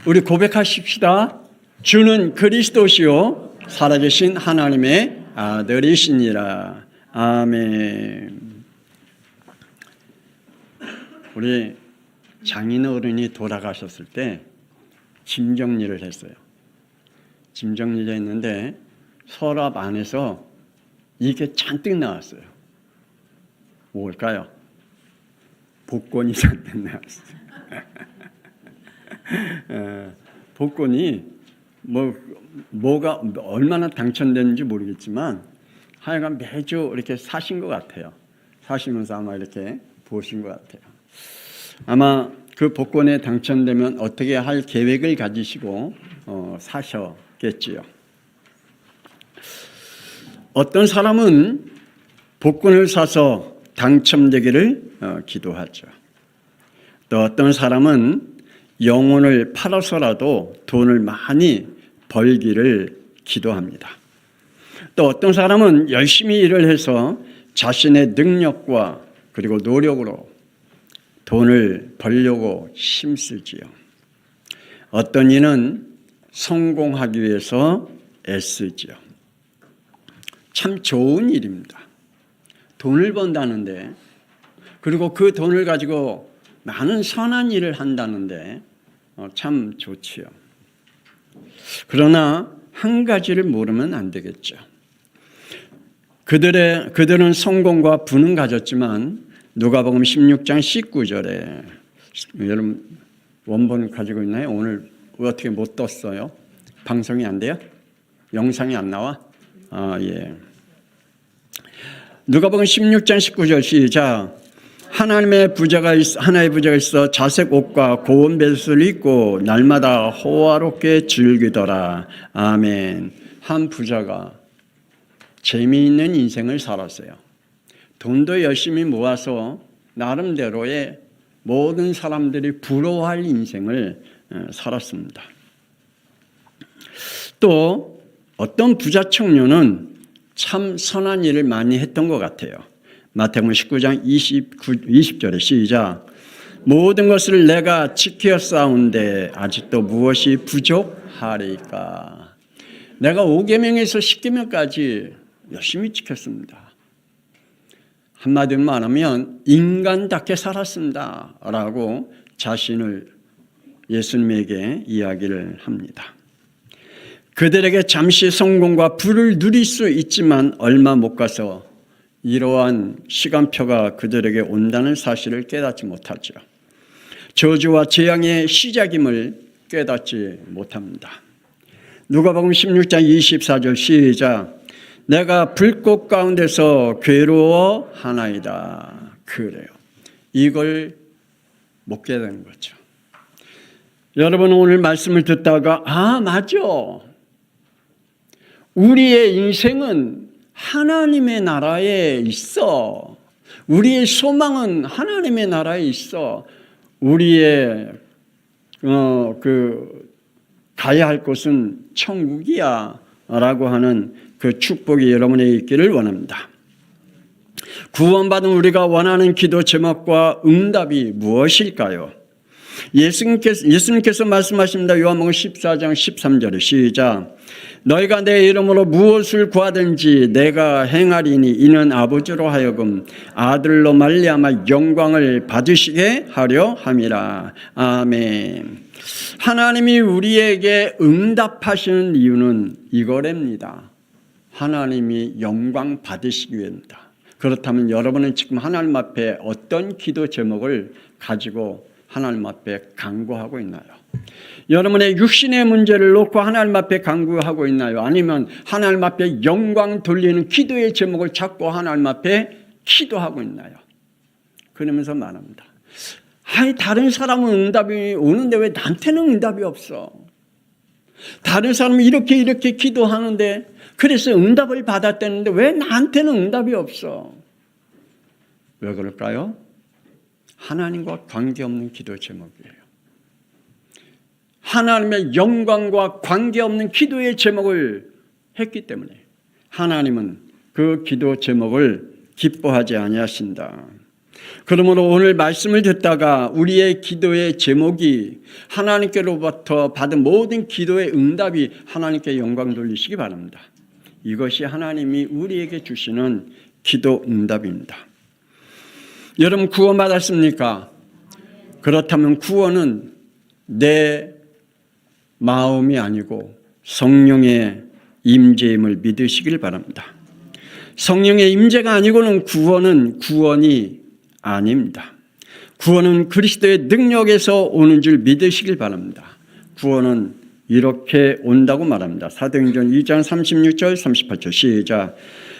우리 고백하십시다. 주는 그리스도시요 살아계신 하나님의 아들이시니라. 아멘. 우리 장인어른이 돌아가셨을 때 짐 정리를 했어요. 짐 정리를 했는데 서랍 안에서 이게 잔뜩 나왔어요. 뭘까요? 복권이 잔뜩 나왔어요. 복권이 뭐가 얼마나 당첨됐는지 모르겠지만 하여간 매주 이렇게 사신 것 같아요. 사시면서 아마 이렇게 보신 것 같아요. 아마 그 복권에 당첨되면 어떻게 할 계획을 가지시고 사셨겠지요. 어떤 사람은 복권을 사서 당첨되기를 기도하죠. 또 어떤 사람은 영혼을 팔아서라도 돈을 많이 벌기를 기도합니다. 또 어떤 사람은 열심히 일을 해서 자신의 능력과 그리고 노력으로 돈을 벌려고 힘쓰지요. 어떤 이는 성공하기 위해서 애쓰지요. 참 좋은 일입니다. 돈을 번다는데, 그리고 그 돈을 가지고 많은 선한 일을 한다는데 참 좋지요. 그러나 한 가지를 모르면 안 되겠죠. 그들은 성공과 부는 가졌지만 누가복음 16장 19절에, 여러분 원본 가지고 있나요? 오늘 어떻게 못 떴어요? 방송이 안 돼요? 영상이 안 나와? 예. 누가복음 16장 19절 시작. 하나의 부자가 있어 자색 옷과 고운 벨을 입고 날마다 호화롭게 즐기더라. 아멘. 한 부자가 재미있는 인생을 살았어요. 돈도 열심히 모아서 나름대로의 모든 사람들이 부러워할 인생을 살았습니다. 또 어떤 부자 청년은 참 선한 일을 많이 했던 것 같아요. 마태복음 19장 20절에 시작. 모든 것을 내가 지켰사온데 아직도 무엇이 부족하리까. 내가 5계명에서 10계명까지 열심히 지켰습니다. 한마디로 말하면 인간답게 살았습니다 라고 자신을 예수님에게 이야기를 합니다. 그들에게 잠시 성공과 부를 누릴 수 있지만 얼마 못 가서 이러한 시간표가 그들에게 온다는 사실을 깨닫지 못하죠. 저주와 재앙의 시작임을 깨닫지 못합니다. 누가복음 16장 24절 시작. 내가 불꽃 가운데서 괴로워하나이다. 그래요. 이걸 못 깨닫는 거죠. 여러분 오늘 말씀을 듣다가 맞아. 우리의 인생은 하나님의 나라에 있어. 우리의 소망은 하나님의 나라에 있어. 우리의 가야 할 곳은 천국이야 라고 하는 그 축복이 여러분에게 있기를 원합니다. 구원받은 우리가 원하는 기도 제목과 응답이 무엇일까요? 예수님께서 말씀하십니다. 요한복음 14장 13절에 시작. 너희가 내 이름으로 무엇을 구하든지 내가 행하리니 이는 아버지로 하여금 아들로 말미암아 영광을 받으시게 하려 함이라. 아멘. 하나님이 우리에게 응답하시는 이유는 이거랍니다. 하나님이 영광 받으시기 위해입니다. 그렇다면 여러분은 지금 하나님 앞에 어떤 기도 제목을 가지고 하나님 앞에 간구하고 있나요? 여러분의 육신의 문제를 놓고 하나님 앞에 간구하고 있나요? 아니면 하나님 앞에 영광 돌리는 기도의 제목을 찾고 하나님 앞에 기도하고 있나요? 그러면서 말합니다. 다른 사람은 응답이 오는데 왜 나한테는 응답이 없어? 다른 사람은 이렇게 기도하는데 그래서 응답을 받았다는데 왜 나한테는 응답이 없어? 왜 그럴까요? 하나님과 관계없는 기도 제목이에요. 하나님의 영광과 관계없는 기도의 제목을 했기 때문에 하나님은 그 기도 제목을 기뻐하지 아니하신다. 그러므로 오늘 말씀을 듣다가 우리의 기도의 제목이 하나님께로부터 받은 모든 기도의 응답이 하나님께 영광 돌리시기 바랍니다. 이것이 하나님이 우리에게 주시는 기도 응답입니다. 여러분 구원받았습니까? 그렇다면 구원은 내 마음이 아니고 성령의 임재임을 믿으시길 바랍니다. 성령의 임재가 아니고는 구원은 구원이 아닙니다. 구원은 그리스도의 능력에서 오는 줄 믿으시길 바랍니다. 구원은 이렇게 온다고 말합니다. 사도행전 2장 36절 38절 시작.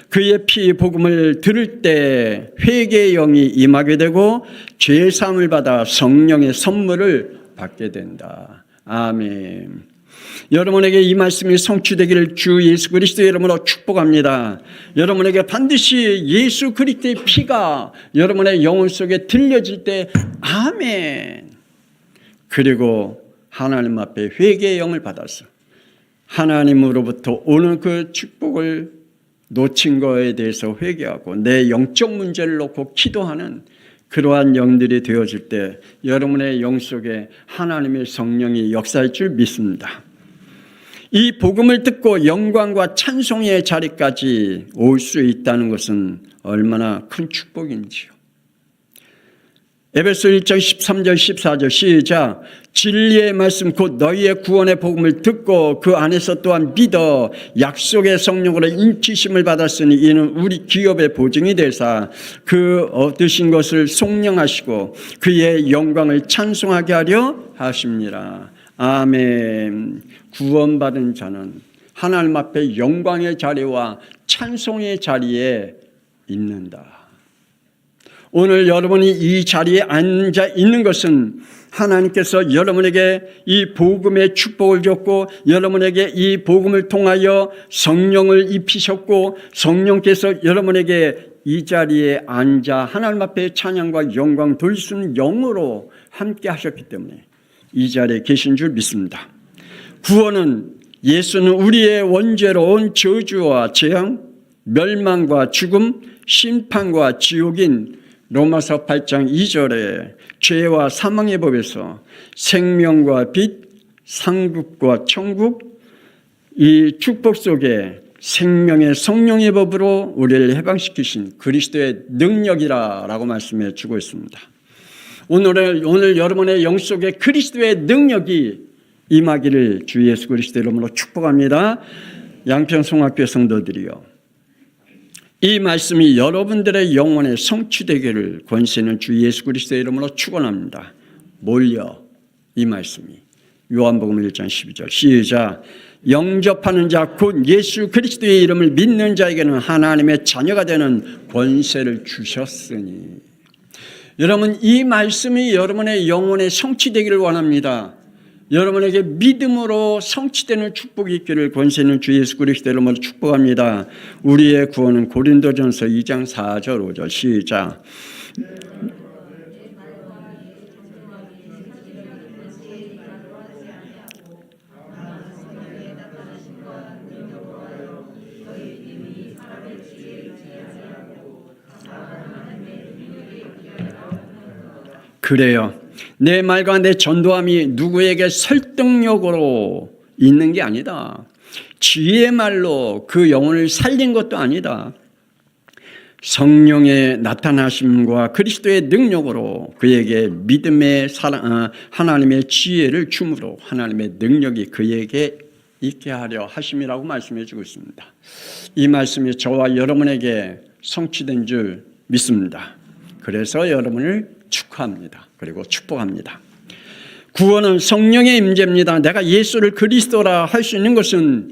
그의 피 복음을 들을 때 회개의 영이 임하게 되고 죄 사함을 받아 성령의 선물을 받게 된다. 아멘. 여러분에게 이 말씀이 성취되기를 주 예수 그리스도의 이름으로 축복합니다. 여러분에게 반드시 예수 그리스도의 피가 여러분의 영혼 속에 들려질 때 아멘. 그리고 하나님 앞에 회개의 영을 받아서 하나님으로부터 오는 그 축복을 놓친 거에 대해서 회개하고 내 영적 문제를 놓고 기도하는 그러한 영들이 되어질 때 여러분의 영 속에 하나님의 성령이 역사할 줄 믿습니다. 이 복음을 듣고 영광과 찬송의 자리까지 올 수 있다는 것은 얼마나 큰 축복인지요. 에베소 1장 13절 14절 시작. 진리의 말씀 곧 너희의 구원의 복음을 듣고 그 안에서 또한 믿어 약속의 성령으로 인치심을 받았으니 이는 우리 기업의 보증이 되사 그 얻으신 것을 속량하시고 그의 영광을 찬송하게 하려 하십니다. 아멘. 구원받은 자는 하나님 앞에 영광의 자리와 찬송의 자리에 있는다. 오늘 여러분이 이 자리에 앉아 있는 것은 하나님께서 여러분에게 이 복음의 축복을 줬고 여러분에게 이 복음을 통하여 성령을 입히셨고 성령께서 여러분에게 이 자리에 앉아 하나님 앞에 찬양과 영광 돌릴 수 있는 영으로 함께 하셨기 때문에 이 자리에 계신 줄 믿습니다. 구원은 예수는 우리의 원죄로운 저주와 재앙, 멸망과 죽음, 심판과 지옥인 로마서 8장 2절에 죄와 사망의 법에서 생명과 빛, 상급과 천국, 이 축복 속에 생명의 성령의 법으로 우리를 해방시키신 그리스도의 능력이라고 말씀해 주고 있습니다. 오늘 여러분의 영 속에 그리스도의 능력이 임하기를 주 예수 그리스도의 이름으로 축복합니다. 양평송학교 성도들이요, 이 말씀이 여러분들의 영혼에 성취되기를 권세 있는 주 예수 그리스도의 이름으로 축원합니다. 뭘요? 이 말씀이 요한복음 1장 12절 시작. 영접하는 자 곧 예수 그리스도의 이름을 믿는 자에게는 하나님의 자녀가 되는 권세를 주셨으니. 여러분, 이 말씀이 여러분의 영혼에 성취되기를 원합니다. 여러분에게 믿음으로 성취되는 축복이 있기를 권세 있는 주 예수 그리스도의 이름으로 축복합니다. 우리의 구원은 고린도전서 2장 4절 5절 시작. 그래요. 내 말과 내 전도함이 누구에게 설득력으로 있는 게 아니다. 지혜의 말로 그 영혼을 살린 것도 아니다. 성령의 나타나심과 그리스도의 능력으로 그에게 믿음의 하나님의 지혜를 줌으로 하나님의 능력이 그에게 있게 하려 하심이라고 말씀해 주고 있습니다. 이 말씀이 저와 여러분에게 성취된 줄 믿습니다. 그래서 여러분을 축하합니다. 그리고 축복합니다. 구원은 성령의 임재입니다. 내가 예수를 그리스도라 할 수 있는 것은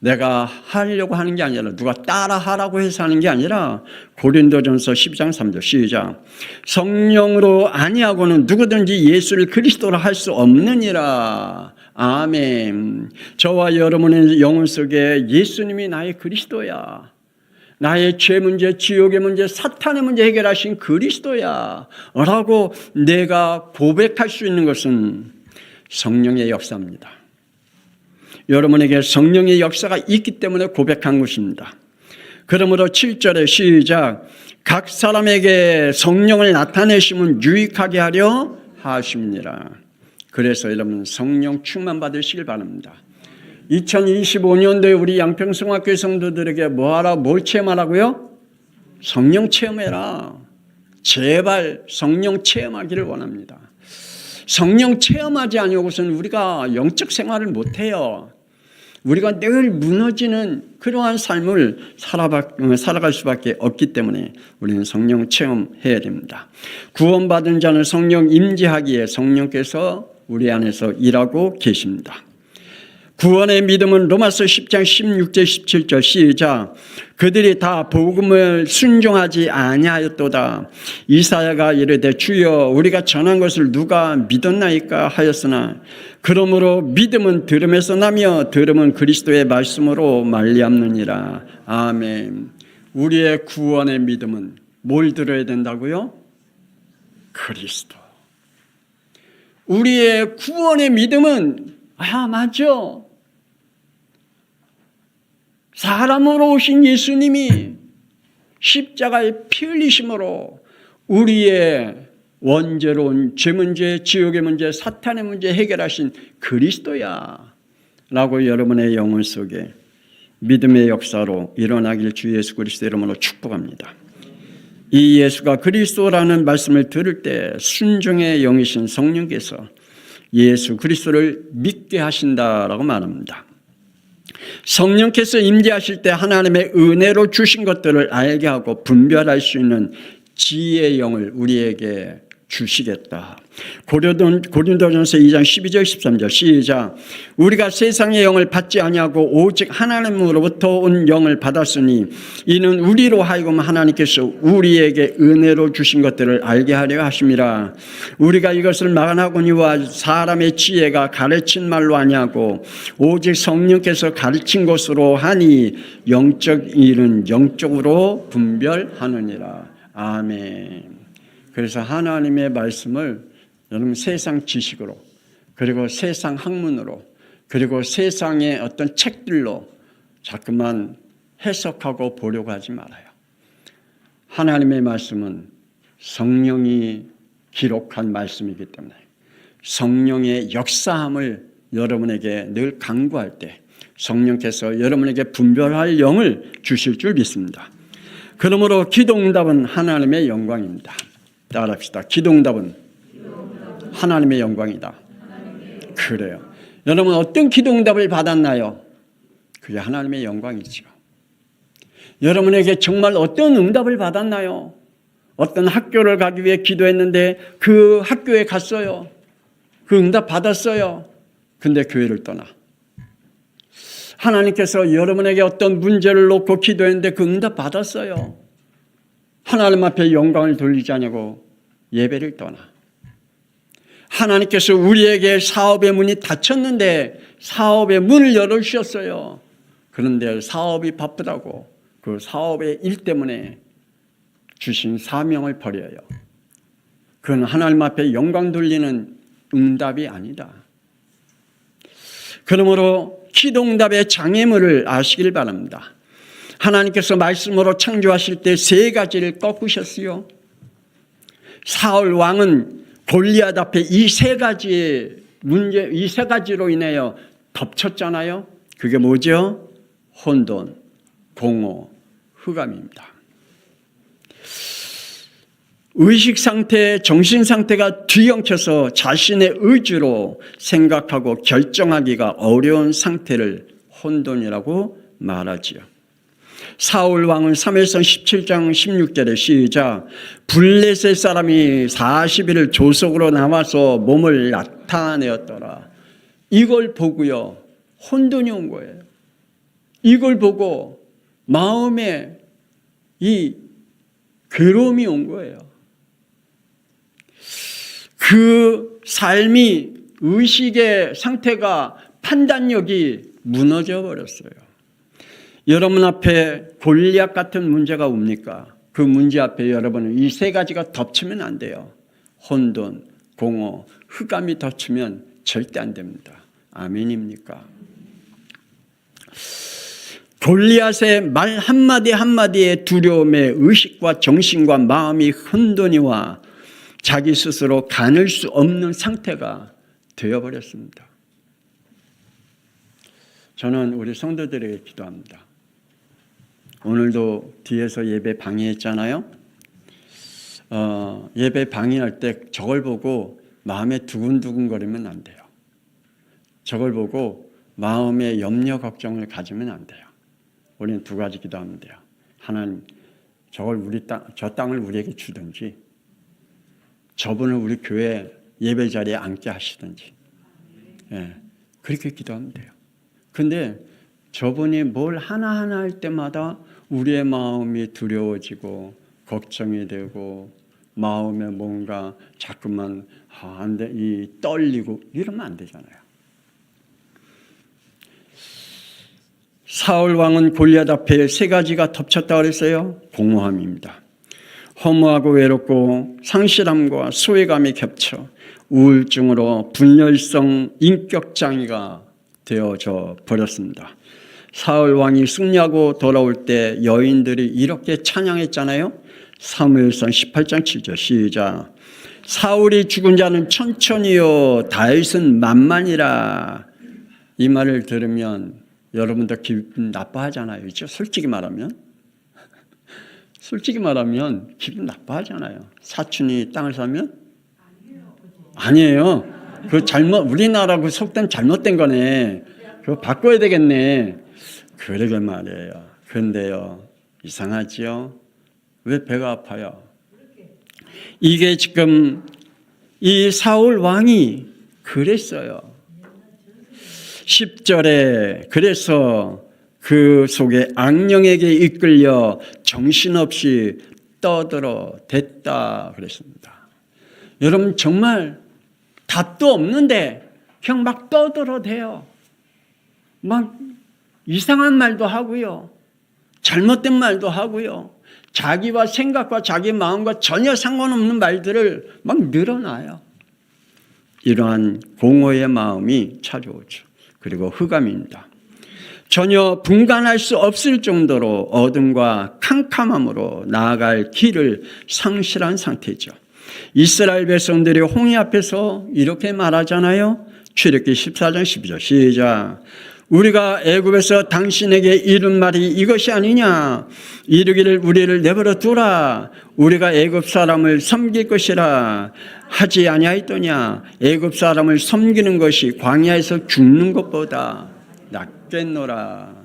내가 하려고 하는 게 아니라 누가 따라 하라고 해서 하는 게 아니라 고린도전서 12장 3절 시작. 성령으로 아니하고는 누구든지 예수를 그리스도라 할 수 없느니라. 아멘. 저와 여러분의 영혼 속에 예수님이 나의 그리스도야. 나의 죄 문제, 지옥의 문제, 사탄의 문제 해결하신 그리스도야 라고 내가 고백할 수 있는 것은 성령의 역사입니다. 여러분에게 성령의 역사가 있기 때문에 고백한 것입니다. 그러므로 7절에 시작. 각 사람에게 성령을 나타내심은 유익하게 하려 하십니다. 그래서 여러분 성령 충만 받으시길 바랍니다. 2025년도에 우리 양평성학교 성도들에게 뭘 체험하라고요? 성령 체험해라. 제발 성령 체험하기를 원합니다. 성령 체험하지 아니고서는 우리가 영적 생활을 못해요. 우리가 늘 무너지는 그러한 삶을 살아갈 수밖에 없기 때문에 우리는 성령 체험해야 됩니다. 구원받은 자는 성령 임재하기에 성령께서 우리 안에서 일하고 계십니다. 구원의 믿음은 로마서 10장 16절 17절 시작. 그들이 다 복음을 순종하지 아니하였도다. 이사야가 이르되 주여 우리가 전한 것을 누가 믿었나이까 하였으나 그러므로 믿음은 들음에서 나며 들음은 그리스도의 말씀으로 말미암느니라. 아멘. 우리의 구원의 믿음은 뭘 들어야 된다고요? 그리스도. 우리의 구원의 믿음은 맞아. 사람으로 오신 예수님이 십자가에 피 흘리심으로 우리의 원죄로운 죄 문제, 지옥의 문제, 사탄의 문제 해결하신 그리스도야 라고 여러분의 영혼 속에 믿음의 역사로 일어나길 주 예수 그리스도 이름으로 축복합니다. 이 예수가 그리스도라는 말씀을 들을 때 순종의 영이신 성령께서 예수 그리스도를 믿게 하신다라고 말합니다. 성령께서 임재하실 때 하나님의 은혜로 주신 것들을 알게 하고 분별할 수 있는 지혜의 영을 우리에게 주시겠다. 고린도전서 2장 12절 13절 시작. 우리가 세상의 영을 받지 아니하고 오직 하나님으로부터 온 영을 받았으니 이는 우리로 하여금 하나님께서 우리에게 은혜로 주신 것들을 알게 하려 하심이라. 우리가 이것을 말하거니와 사람의 지혜가 가르친 말로 아니하고 오직 성령께서 가르친 것으로 하니 영적 일은 영적으로 분별하느니라. 아멘. 그래서 하나님의 말씀을 여러분 세상 지식으로 그리고 세상 학문으로 그리고 세상의 어떤 책들로 자꾸만 해석하고 보려고 하지 말아요. 하나님의 말씀은 성령이 기록한 말씀이기 때문에 성령의 역사함을 여러분에게 늘 강구할 때 성령께서 여러분에게 분별할 영을 주실 줄 믿습니다. 그러므로 기도응답은 하나님의 영광입니다. 따라합시다. 기도응답은 하나님의 영광이다. 그래요. 여러분 어떤 기도응답을 받았나요? 그게 하나님의 영광이죠. 여러분에게 정말 어떤 응답을 받았나요? 어떤 학교를 가기 위해 기도했는데 그 학교에 갔어요. 그 응답 받았어요. 근데 교회를 떠나. 하나님께서 여러분에게 어떤 문제를 놓고 기도했는데 그 응답 받았어요. 하나님 앞에 영광을 돌리지 않냐고 예배를 떠나. 하나님께서 우리에게 사업의 문이 닫혔는데 사업의 문을 열어주셨어요. 그런데 사업이 바쁘다고 그 사업의 일 때문에 주신 사명을 버려요. 그건 하나님 앞에 영광 돌리는 응답이 아니다. 그러므로 기도응답의 장애물을 아시길 바랍니다. 하나님께서 말씀으로 창조하실 때 세 가지를 꺾으셨어요. 사울 왕은 골리앗 앞에 이 세 가지의 문제, 이 세 가지로 인하여 덮쳤잖아요. 그게 뭐죠? 혼돈, 공허, 흑암입니다. 의식 상태, 정신 상태가 뒤엉켜서 자신의 의지로 생각하고 결정하기가 어려운 상태를 혼돈이라고 말하지요. 사울 왕은 사무엘상 17장 16절에 시작. 블레셋 사람이 40일을 조석으로 나와서 몸을 나타내었더라. 이걸 보고요 혼돈이 온 거예요. 이걸 보고 마음에 이 괴로움이 온 거예요. 그 삶이 의식의 상태가 판단력이 무너져 버렸어요. 여러분 앞에 골리앗 같은 문제가 옵니까? 그 문제 앞에 여러분은 이 세 가지가 덮치면 안 돼요. 혼돈, 공허, 흑암이 덮치면 절대 안 됩니다. 아멘입니까? 골리앗의 말 한마디 한마디에 두려움에 의식과 정신과 마음이 혼돈이와 자기 스스로 가눌 수 없는 상태가 되어버렸습니다. 저는 우리 성도들에게 기도합니다. 오늘도 뒤에서 예배 방해했잖아요. 예배 방해할 때 저걸 보고 마음에 두근두근거리면 안 돼요. 저걸 보고 마음에 염려 걱정을 가지면 안 돼요. 우리는 두 가지 기도하면 돼요. 하나님, 저 땅을 우리에게 주든지, 저분을 우리 교회 예배 자리에 앉게 하시든지, 그렇게 기도하면 돼요. 근데 저분이 뭘 하나하나 할 때마다 우리의 마음이 두려워지고 걱정이 되고 마음에 뭔가 자꾸만 안 돼, 떨리고 이러면 안 되잖아요. 사울 왕은 골리앗 앞에 세 가지가 덮쳤다고 그랬어요. 공허함입니다. 허무하고 외롭고 상실함과 소외감이 겹쳐 우울증으로 분열성 인격장애가 되어져 버렸습니다. 사울 왕이 승리하고 돌아올 때 여인들이 이렇게 찬양했잖아요. 사무엘상 18장 7절 시작. 사울이 죽은 자는 천천히요 다윗은 만만이라. 이 말을 들으면 여러분도 기분 나빠하잖아요. 그렇죠? 솔직히 말하면 기분 나빠하잖아요. 사촌이 땅을 사면? 아니에요. 우리나라 그 속담 잘못된 거네. 그거 바꿔야 되겠네. 그러게 말이에요. 그런데요, 이상하지요? 왜 배가 아파요? 이게 지금 이 사울 왕이 그랬어요. 10절에 그래서 그 속에 악령에게 이끌려 정신없이 떠들어 댔다 그랬습니다. 여러분 정말 답도 없는데 그냥 막 떠들어 대요. 막 이상한 말도 하고요. 잘못된 말도 하고요. 자기와 생각과 자기 마음과 전혀 상관없는 말들을 막 늘어놔요. 이러한 공허의 마음이 찾아오죠. 그리고 흑암입니다. 전혀 분간할 수 없을 정도로 어둠과 캄캄함으로 나아갈 길을 상실한 상태죠. 이스라엘 백성들이 홍해 앞에서 이렇게 말하잖아요. 출애굽기 14장 12절 시작. 우리가 애굽에서 당신에게 이른 말이 이것이 아니냐. 이르기를 우리를 내버려 두라. 우리가 애굽 사람을 섬길 것이라 하지 아니하였더냐. 애굽 사람을 섬기는 것이 광야에서 죽는 것보다 낫겠노라.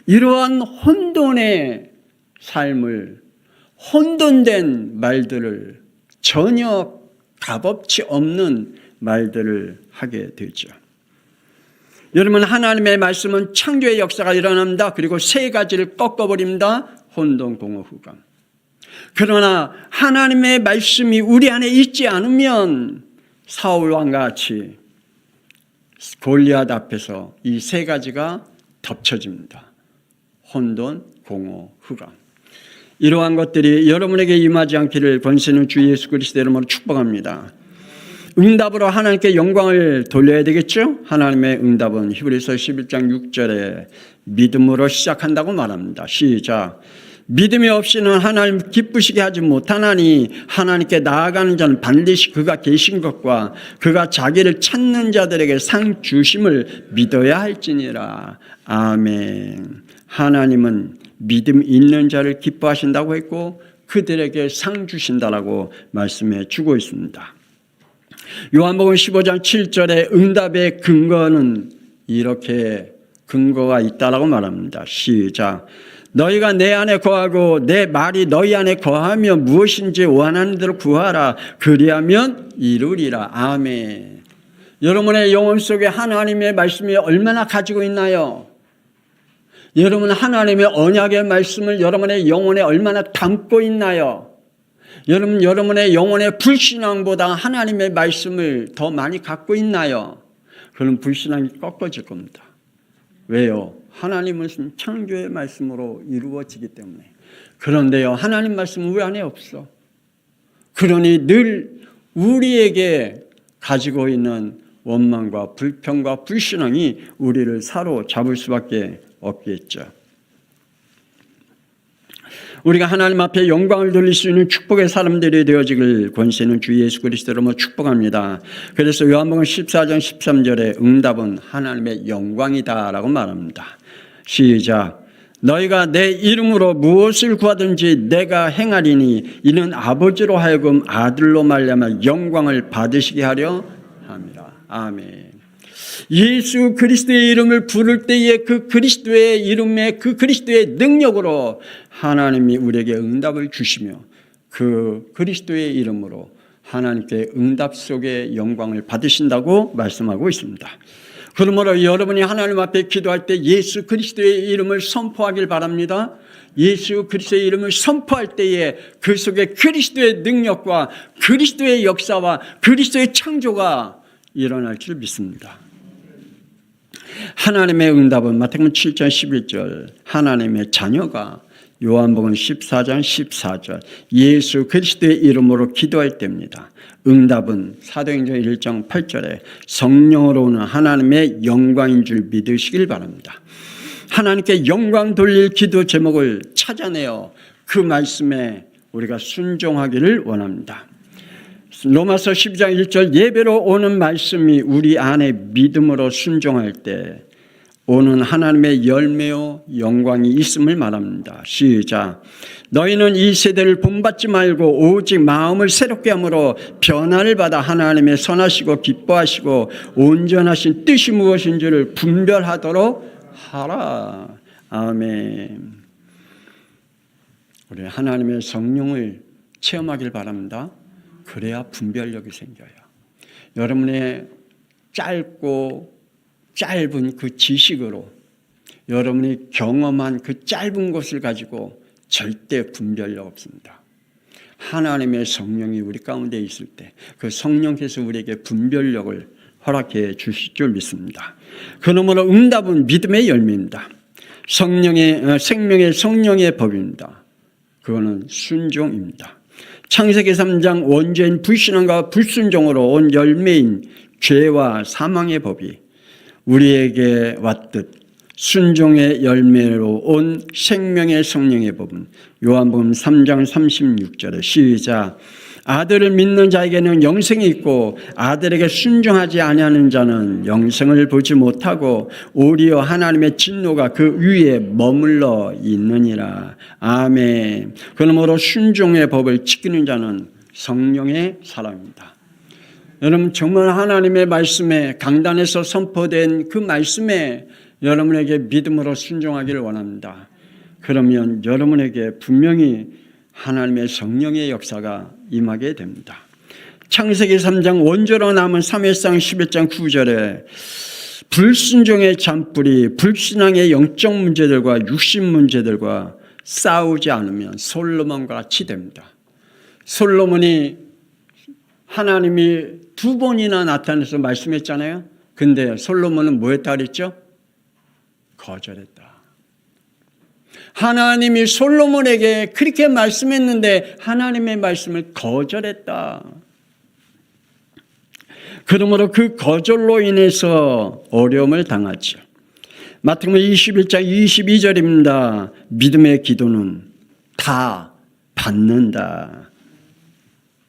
이러한 혼돈의 삶을, 혼돈된 말들을, 전혀 값어치 없는 말들을 하게 되죠. 여러분, 하나님의 말씀은 창조의 역사가 일어납니다. 그리고 세 가지를 꺾어버립니다. 혼돈, 공허, 흑암. 그러나 하나님의 말씀이 우리 안에 있지 않으면 사울왕과 같이 골리앗 앞에서 이 세 가지가 덮쳐집니다. 혼돈, 공허, 흑암. 이러한 것들이 여러분에게 임하지 않기를 권세는 주 예수 그리스도의 이름으로 축복합니다. 응답으로 하나님께 영광을 돌려야 되겠죠? 하나님의 응답은 히브리서 11장 6절에 믿음으로 시작한다고 말합니다. 시작. 믿음이 없이는 하나님 기쁘시게 하지 못하나니 하나님께 나아가는 자는 반드시 그가 계신 것과 그가 자기를 찾는 자들에게 상 주심을 믿어야 할지니라. 아멘. 하나님은 믿음 있는 자를 기뻐하신다고 했고 그들에게 상 주신다라고 말씀해 주고 있습니다. 요한복음 15장 7절에 응답의 근거는 이렇게 근거가 있다라고 말합니다. 시작. 너희가 내 안에 거하고 내 말이 너희 안에 거하며 무엇인지 원하는 대로 구하라. 그리하면 이루리라. 아멘. 여러분의 영혼 속에 하나님의 말씀이 얼마나 가지고 있나요? 여러분 하나님의 언약의 말씀을 여러분의 영혼에 얼마나 담고 있나요? 여러분의 영혼의 불신앙보다 하나님의 말씀을 더 많이 갖고 있나요? 그럼 불신앙이 꺾어질 겁니다. 왜요? 하나님은 창조의 말씀으로 이루어지기 때문에. 그런데요, 하나님 말씀은 우리 안에 없어. 그러니 늘 우리에게 가지고 있는 원망과 불평과 불신앙이 우리를 사로잡을 수밖에 없겠죠. 우리가 하나님 앞에 영광을 돌릴 수 있는 축복의 사람들이 되어지길 권세는 주 예수 그리스도로 축복합니다. 그래서 요한복음 14장 13절에 응답은 하나님의 영광이다라고 말합니다. 시작. 너희가 내 이름으로 무엇을 구하든지 내가 행하리니 이는 아버지로 하여금 아들로 말미암아 영광을 받으시게 하려 함이라. 아멘. 예수 그리스도의 이름을 부를 때에 그 그리스도의 이름에 그 그리스도의 능력으로 하나님이 우리에게 응답을 주시며 그 그리스도의 이름으로 하나님께 응답 속에 영광을 받으신다고 말씀하고 있습니다. 그러므로 여러분이 하나님 앞에 기도할 때 예수 그리스도의 이름을 선포하길 바랍니다. 예수 그리스도의 이름을 선포할 때에 그 속에 그리스도의 능력과 그리스도의 역사와 그리스도의 창조가 일어날 줄 믿습니다. 하나님의 응답은 마태복음 7장 11절 하나님의 자녀가 요한복음 14장 14절 예수 그리스도의 이름으로 기도할 때입니다. 응답은 사도행전 1장 8절에 성령으로 오는 하나님의 영광인 줄 믿으시길 바랍니다. 하나님께 영광 돌릴 기도 제목을 찾아내어 그 말씀에 우리가 순종하기를 원합니다. 로마서 12장 1절 예배로 오는 말씀이 우리 안에 믿음으로 순종할 때 오는 하나님의 열매요 영광이 있음을 말합니다. 시작. 너희는 이 세대를 본받지 말고 오직 마음을 새롭게 함으로 변화를 받아 하나님의 선하시고 기뻐하시고 온전하신 뜻이 무엇인지를 분별하도록 하라. 아멘. 우리 하나님의 성령을 체험하길 바랍니다. 그래야 분별력이 생겨요. 여러분의 짧은 그 지식으로 여러분이 경험한 그 짧은 것을 가지고 절대 분별력 없습니다. 하나님의 성령이 우리 가운데 있을 때 그 성령께서 우리에게 분별력을 허락해 주실 줄 믿습니다. 그러므로 응답은 믿음의 열매입니다. 생명의 성령의 법입니다. 그거는 순종입니다. 창세기 3장 원죄인 불신앙과 불순종으로 온 열매인 죄와 사망의 법이 우리에게 왔듯 순종의 열매로 온 생명의 성령의 법은 요한복음 3장 36절에 시작. 아들을 믿는 자에게는 영생이 있고 아들에게 순종하지 아니하는 자는 영생을 보지 못하고 오히려 하나님의 진노가 그 위에 머물러 있느니라. 아멘. 그러므로 순종의 법을 지키는 자는 성령의 사람입니다. 여러분 정말 하나님의 말씀에 강단에서 선포된 그 말씀에 여러분에게 믿음으로 순종하기를 원합니다. 그러면 여러분에게 분명히 하나님의 성령의 역사가 임하게 됩니다. 창세기 3장 원조로 남은 사무엘상 11장 9절에 불순종의 잔뿌리, 불신앙의 영적 문제들과 육신 문제들과 싸우지 않으면 솔로몬과 같이 됩니다. 솔로몬이 하나님이 2번이나 나타나서 말씀했잖아요. 근데 솔로몬은 뭐 했다 그랬죠? 거절했다. 하나님이 솔로몬에게 그렇게 말씀했는데 하나님의 말씀을 거절했다. 그러므로 그 거절로 인해서 어려움을 당하죠. 마태복음 21장 22절입니다. 믿음의 기도는 다 받는다.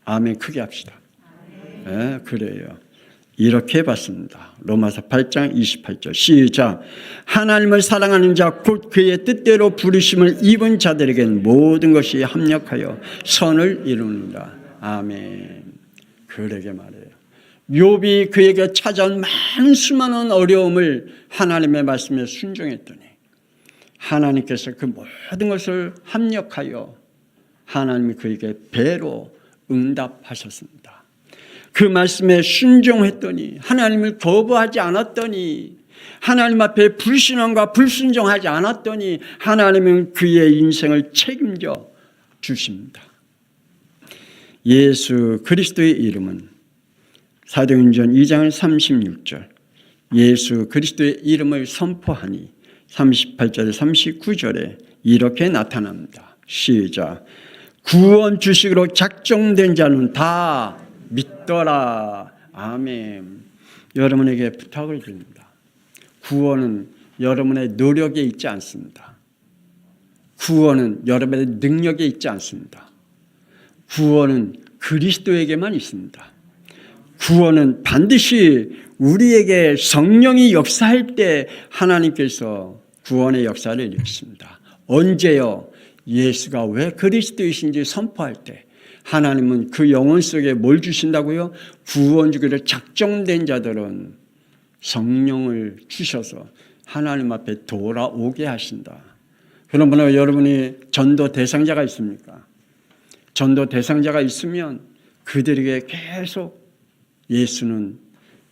아멘. 크게 합시다. 네, 그래요. 이렇게 봤습니다. 로마서 8장 28절 시작. 하나님을 사랑하는 자 곧 그의 뜻대로 부르심을 입은 자들에게는 모든 것이 합력하여 선을 이루느니라. 아멘. 그러게 말해요. 욥이 그에게 찾아온 많은 수많은 어려움을 하나님의 말씀에 순종했더니 하나님께서 그 모든 것을 합력하여 하나님이 그에게 배로 응답하셨습니다. 그 말씀에 순종했더니 하나님을 거부하지 않았더니 하나님 앞에 불신앙과 불순종하지 않았더니 하나님은 그의 인생을 책임져 주십니다. 예수 그리스도의 이름은 사도행전 2장 36절 예수 그리스도의 이름을 선포하니 38절 39절에 이렇게 나타납니다. 시작. 구원 주식으로 작정된 자는 다 믿더라. 아멘. 여러분에게 부탁을 드립니다. 구원은 여러분의 노력에 있지 않습니다. 구원은 여러분의 능력에 있지 않습니다. 구원은 그리스도에게만 있습니다. 구원은 반드시 우리에게 성령이 역사할 때 하나님께서 구원의 역사를 일으키십니다. 언제요? 예수가 왜 그리스도이신지 선포할 때 하나님은 그 영혼 속에 뭘 주신다고요? 구원 주기로 작정된 자들은 성령을 주셔서 하나님 앞에 돌아오게 하신다. 그러므로 여러분이 전도 대상자가 있습니까? 전도 대상자가 있으면 그들에게 계속 예수는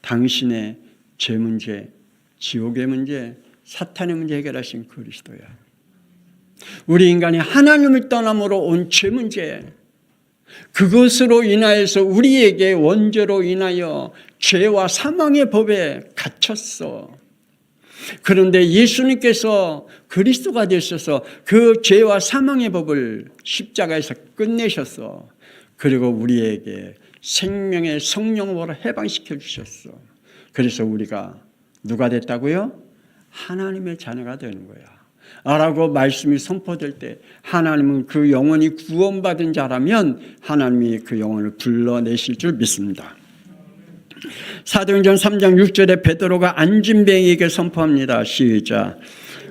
당신의 죄 문제, 지옥의 문제, 사탄의 문제 해결하신 그리스도야. 우리 인간이 하나님을 떠남으로 온 죄 문제, 그것으로 인하여서 우리에게 원죄로 인하여 죄와 사망의 법에 갇혔어. 그런데 예수님께서 그리스도가 되셔서 그 죄와 사망의 법을 십자가에서 끝내셨어. 그리고 우리에게 생명의 성령으로 해방시켜 주셨어. 그래서 우리가 누가 됐다고요? 하나님의 자녀가 되는 거야. 라고 말씀이 선포될 때 하나님은 그 영혼이 구원받은 자라면 하나님이 그 영혼을 불러내실 줄 믿습니다. 사도행전 3장 6절에 베드로가 안진뱅이에게 선포합니다. 시작.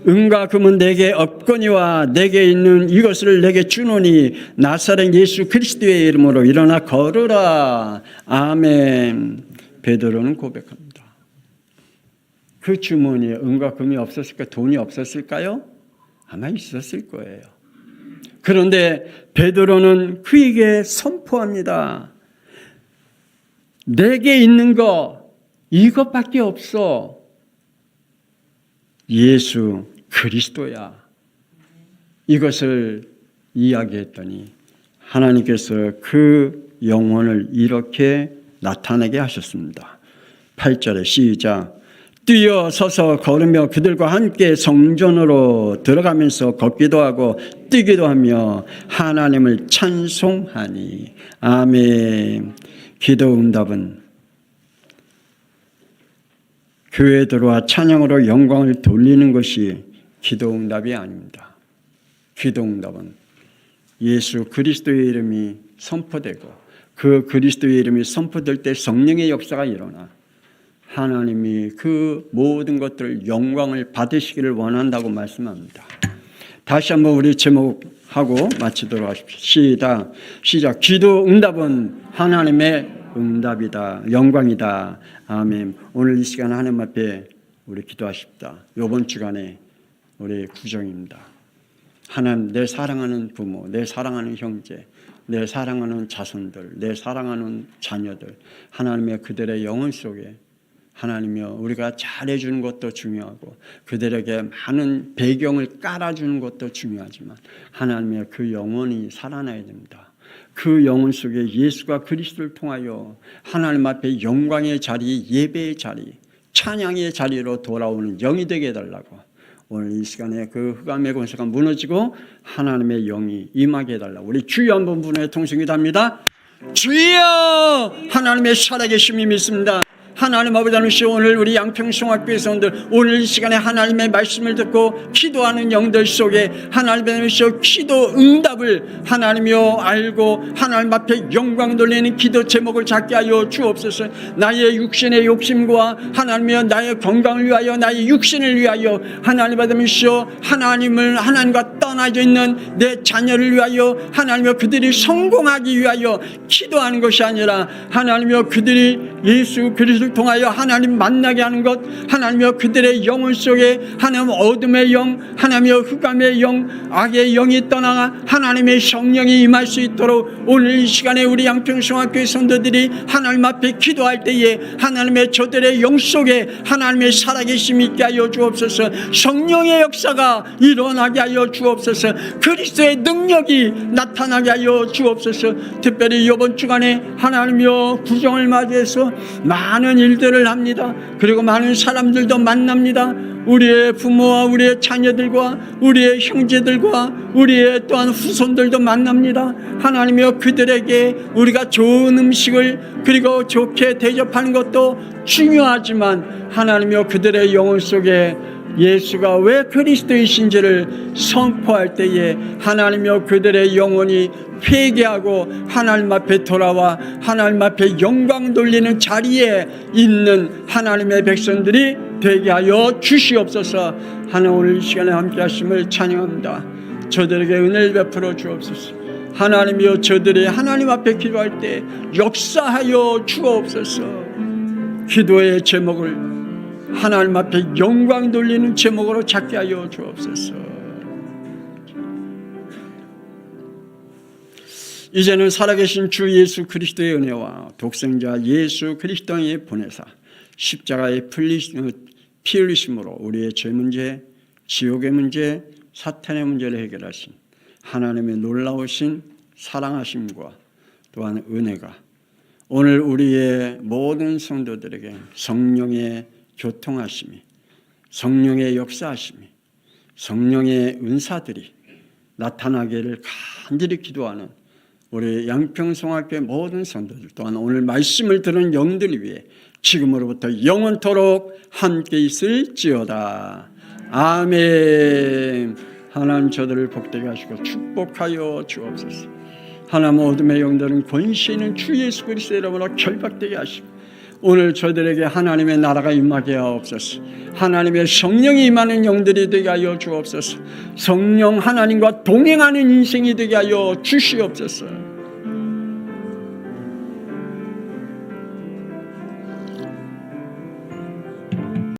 은과 금은 내게 없거니와 내게 있는 이것을 내게 주노니 나사렛 예수 그리스도의 이름으로 일어나 걸으라. 아멘. 베드로는 고백합니다. 그 주머니에 은과 금이 없었을까? 돈이 없었을까요? 아마 있었을 거예요. 그런데 베드로는 그에게 선포합니다. 내게 있는 거 이것밖에 없어. 예수 그리스도야. 이것을 이야기했더니 하나님께서 그 영혼을 이렇게 나타나게 하셨습니다. 8절에 시작. 뛰어 서서 걸으며 그들과 함께 성전으로 들어가면서 걷기도 하고 뛰기도 하며 하나님을 찬송하니. 아멘. 기도 응답은 교회에 들어와 찬양으로 영광을 돌리는 것이 기도 응답이 아닙니다. 기도 응답은 예수 그리스도의 이름이 선포되고 그 그리스도의 이름이 선포될 때 성령의 역사가 일어나 하나님이 그 모든 것들 영광을 받으시기를 원한다고 말씀합니다. 다시 한번 우리 제목하고 마치도록 하십시오. 시작. 기도 응답은 하나님의 응답이다. 영광이다. 아멘. 오늘 이 시간 하나님 앞에 우리 기도하십시다. 이번 주간에 우리 구정입니다. 하나님, 내 사랑하는 부모, 내 사랑하는 형제, 내 사랑하는 자손들, 내 사랑하는 자녀들, 하나님의 그들의 영혼 속에 하나님이여 우리가 잘해주는 것도 중요하고 그들에게 많은 배경을 깔아주는 것도 중요하지만 하나님의 그 영혼이 살아나야 됩니다. 그 영혼 속에 예수가 그리스도를 통하여 하나님 앞에 영광의 자리, 예배의 자리, 찬양의 자리로 돌아오는 영이 되게 해달라고 오늘 이 시간에 그 흑암의 권세가 무너지고 하나님의 영이 임하게 해달라고 우리 주여 한번 부르며 통성기도합니다. 주여 하나님의 살아계심이 믿습니다. 하나님 아버지 하나님 오늘 우리 양평성학교의 성도들 오늘 이 시간에 하나님의 말씀을 듣고 기도하는 영들 속에 하나님의 하나님 기도 응답을 하나님이여 알고 하나님 앞에 영광 돌리는 기도 제목을 잡게 하여 주옵소서. 나의 육신의 욕심과 하나님이여 나의 건강을 위하여 나의 육신을 위하여 하나님 받으시오 하나님을 하나님과 떠나져 있는 내 자녀를 위하여 하나님이여 그들이 성공하기 위하여 기도하는 것이 아니라 하나님이여 그들이 예수 그리스도를 통하여 하나님 만나게 하는 것 하나님이여 그들의 영혼 속에 하나님 어둠의 영 하나님이여 흑암의 영 악의 영이 떠나 하나님의 성령이 임할 수 있도록 오늘 이 시간에 우리 양평성학교의 성도들이 하나님 앞에 기도할 때에 하나님의 저들의 영 속에 하나님의 살아계심이 있게 하여 주옵소서. 성령의 역사가 일어나게 하여 주옵소서. 그리스도의 능력이 나타나게 하여 주옵소서. 특별히 이번 주간에 하나님이여 구정을 맞이해서 많은 일들을 합니다. 그리고 많은 사람들도 만납니다. 우리의 부모와 우리의 자녀들과 우리의 형제들과 우리의 또한 후손들도 만납니다. 하나님이여 그들에게 우리가 좋은 음식을 그리고 좋게 대접하는 것도 중요하지만 하나님이여 그들의 영혼 속에 예수가 왜 그리스도이신지를 선포할 때에 하나님이여 그들의 영혼이 회개하고 하나님 앞에 돌아와 하나님 앞에 영광 돌리는 자리에 있는 하나님의 백성들이 되게 하여 주시옵소서. 하나님 오늘 이 시간에 함께 하심을 찬양합니다. 저들에게 은혜를 베풀어 주옵소서. 하나님이여 저들이 하나님 앞에 기도할 때 역사하여 주옵소서. 기도의 제목을 하나님 앞에 영광 돌리는 제목으로 잡게 하여 주옵소서. 이제는 살아계신 주 예수 그리스도의 은혜와 독생자 예수 그리스도의 보내사 십자가의 피 흘리심으로 우리의 죄 문제, 지옥의 문제, 사탄의 문제를 해결하신 하나님의 놀라우신 사랑하심과 또한 은혜가 오늘 우리의 모든 성도들에게 성령의 교통하심이, 성령의 역사하심이, 성령의 은사들이 나타나기를 간절히 기도하는 우리 양평성학교의 모든 성도들 또한 오늘 말씀을 들은 영들 위해 지금으로부터 영원토록 함께 있을지어다. 아멘. 하나님 저들을 복되게 하시고 축복하여 주옵소서. 하나님 어둠의 영들은 권세 있는 주 예수 그리스도의 이름으로 결박되게 하시고 오늘 저들에게 하나님의 나라가 임하게 하옵소서. 하나님의 성령이 임하는 영들이 되게 하여 주옵소서. 성령 하나님과 동행하는 인생이 되게 하여 주시옵소서.